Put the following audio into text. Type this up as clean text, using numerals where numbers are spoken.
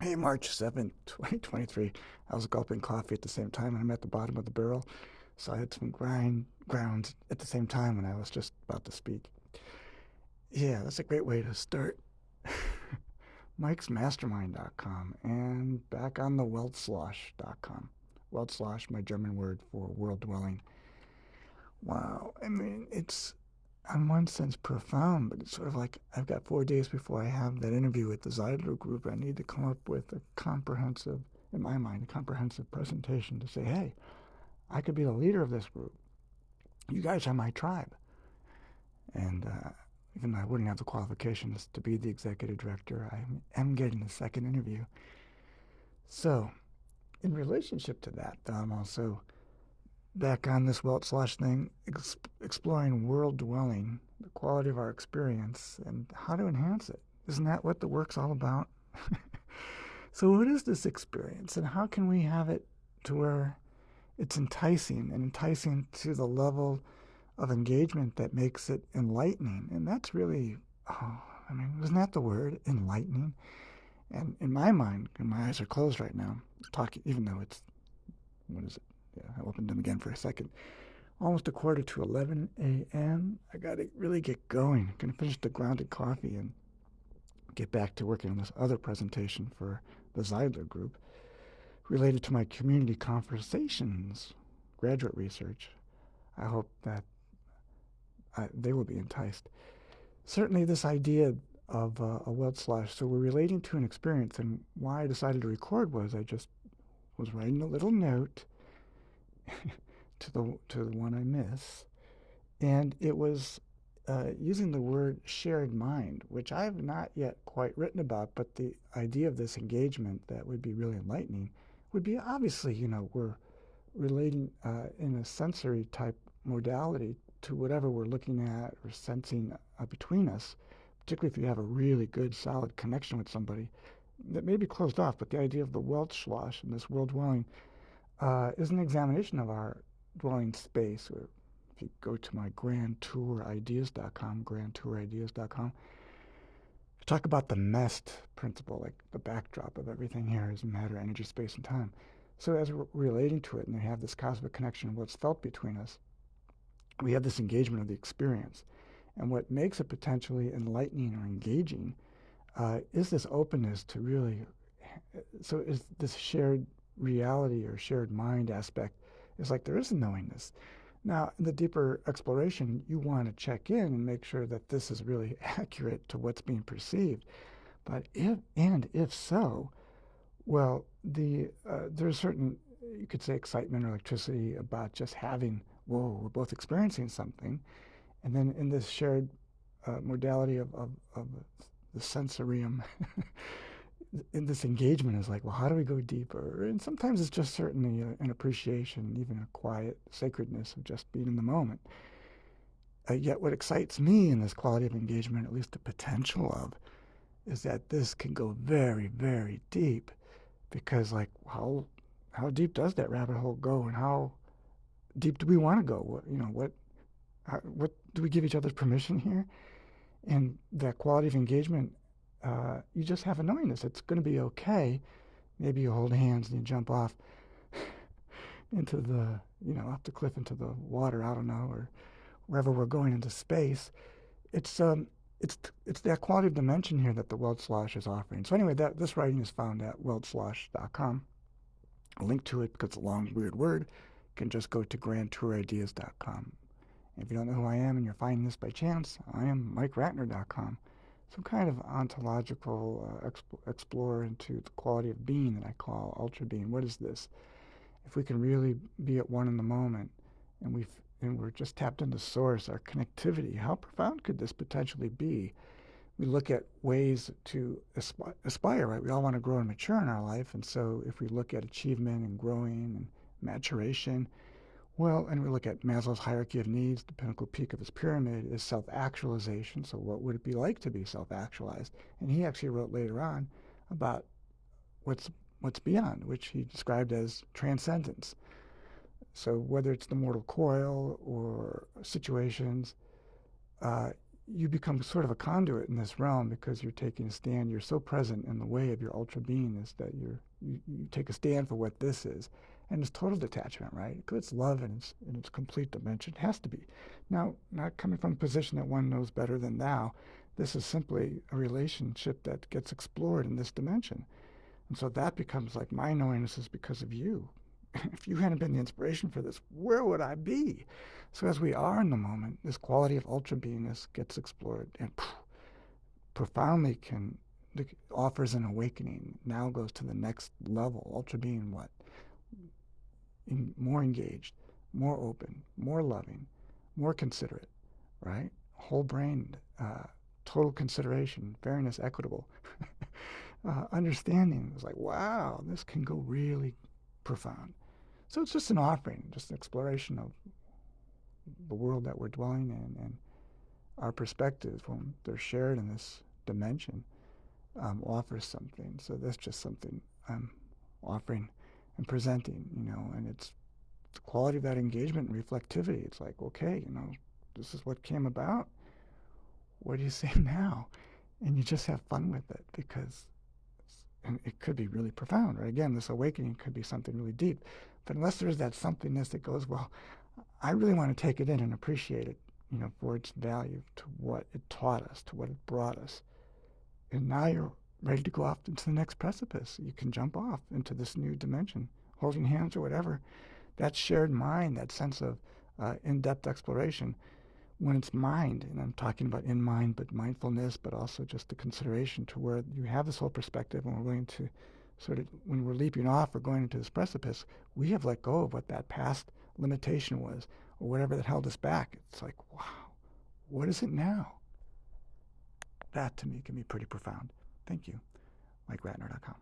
Hey, March 7th, 2023. I was gulping coffee at the same time and I'm at the bottom of the barrel. So I had some grounds at the same time when I was just about to speak. Yeah, that's a great way to start. Mike'sMastermind.com and back on the Weltslosh.com. Weltslosh, my German word for world dwelling. Wow. I mean, it's in one sense profound, but it's sort of like I've got 4 days before I have that interview with the Zeidler group. I need to come up with a comprehensive, in my mind, a comprehensive presentation to say, hey, I could be the leader of this group. You guys are my tribe. And even though I wouldn't have the qualifications to be the executive director, I am getting a second interview. So, in relationship to that, I'm also back on this Weltslosh thing, exploring world dwelling, the quality of our experience, and how to enhance it. Isn't that what the work's all about? So, what is this experience, and how can we have it to where it's enticing and enticing to the level of engagement that makes it enlightening? And that's really, oh, I mean, isn't that the word, enlightening? And in my mind, and my eyes are closed right now, talking, even though it's, what is it? Yeah, I opened them again for a second. Almost a quarter to 11 a.m. I got to really get going. I'm going to finish the grounded coffee and get back to working on this other presentation for the Zeidler group related to my community conversations graduate research. I hope that they will be enticed. Certainly, this idea of a weld slash. So we're relating to an experience, and why I decided to record was I just was writing a little note to the one I miss, and it was using the word shared mind, which I have not yet quite written about, but the idea of this engagement that would be really enlightening would be obviously, we're relating in a sensory type modality to whatever we're looking at or sensing between us, particularly if you have a really good, solid connection with somebody that may be closed off. But the idea of the Weltschloss and this world dwelling is an examination of our dwelling space. Or if you go to my grandtourideas.com, grandtourideas.com, talk about the MEST principle, like the backdrop of everything here is matter, energy, space, and time. So as we're relating to it and we have this cosmic connection of what's felt between us, we have this engagement of the experience. And what makes it potentially enlightening or engaging is this openness to really, so is this shared reality or shared mind aspect is like there is a knowingness. Now, in the deeper exploration, you want to check in and make sure that this is really accurate to what's being perceived. But if so, well, there's certain, you could say, excitement or electricity about just having, whoa, we're both experiencing something. And then in this shared modality of the sensorium, in this engagement is like, well, how do we go deeper? And sometimes it's just certainly an appreciation, even a quiet sacredness of just being in the moment. Yet what excites me in this quality of engagement, at least the potential of, is that this can go very, very deep. Because like how deep does that rabbit hole go, and how deep do we want to go? What do we give each other permission here? And that quality of engagement, you just have a knowingness. It's going to be okay. Maybe you hold hands and you jump off into the, off the cliff into the water. I don't know, or wherever we're going into space. It's um, it's that quality of dimension here that the Weltslosh is offering. So anyway, that this writing is found at weltslosh.com. A link to it, because it's a long, weird word, you can just go to grandtourideas.com. If you don't know who I am and you're finding this by chance, I am MikeRatner.com. Some kind of ontological explorer into the quality of being that I call ultra being. What is this? If we can really be at one in the moment, and we're just tapped into source, our connectivity, how profound could this potentially be? We look at ways to aspire, right? We all want to grow and mature in our life. And so if we look at achievement and growing and maturation, well, and we look at Maslow's hierarchy of needs, the pinnacle peak of his pyramid is self-actualization. So what would it be like to be self-actualized? And he actually wrote later on about what's what's beyond, which he described as transcendence. So whether it's the mortal coil or situations, uh, you become sort of a conduit in this realm because you're taking a stand. You're so present in the way of your ultra beingness that you take a stand for what this is. And it's total detachment, right? Because it's love in its complete dimension. It has to be. Now, not coming from a position that one knows better than thou, this is simply a relationship that gets explored in this dimension. And so that becomes like my knowingness is because of you. If you hadn't been the inspiration for this, where would I be? So as we are in the moment, this quality of ultra beingness gets explored and profoundly offers an awakening. Now goes to the next level. Ultra being what? More engaged, more open, more loving, more considerate, right? Whole brained, total consideration, fairness, equitable. Understanding is like, wow, this can go really profound. So it's just an offering, just an exploration of the world that we're dwelling in and our perspectives when they're shared in this dimension offers something. So that's just something I'm offering and presenting, and it's the quality of that engagement and reflectivity. It's like, okay, this is what came about. What do you say now? And you just have fun with it because and it could be really profound, right? Again, this awakening could be something really deep. But unless there's that somethingness that goes, well, I really want to take it in and appreciate it, for its value, to what it taught us, to what it brought us. And now you're ready to go off into the next precipice. You can jump off into this new dimension, holding hands or whatever. That shared mind, that sense of in-depth exploration, when it's mind, and I'm talking about in mind, but mindfulness, but also just the consideration to where you have this whole perspective and we're willing to sort of, when we're leaping off or going into this precipice, we have let go of what that past limitation was or whatever that held us back. It's like, wow, what is it now? That to me can be pretty profound. Thank you. MikeRatner.com.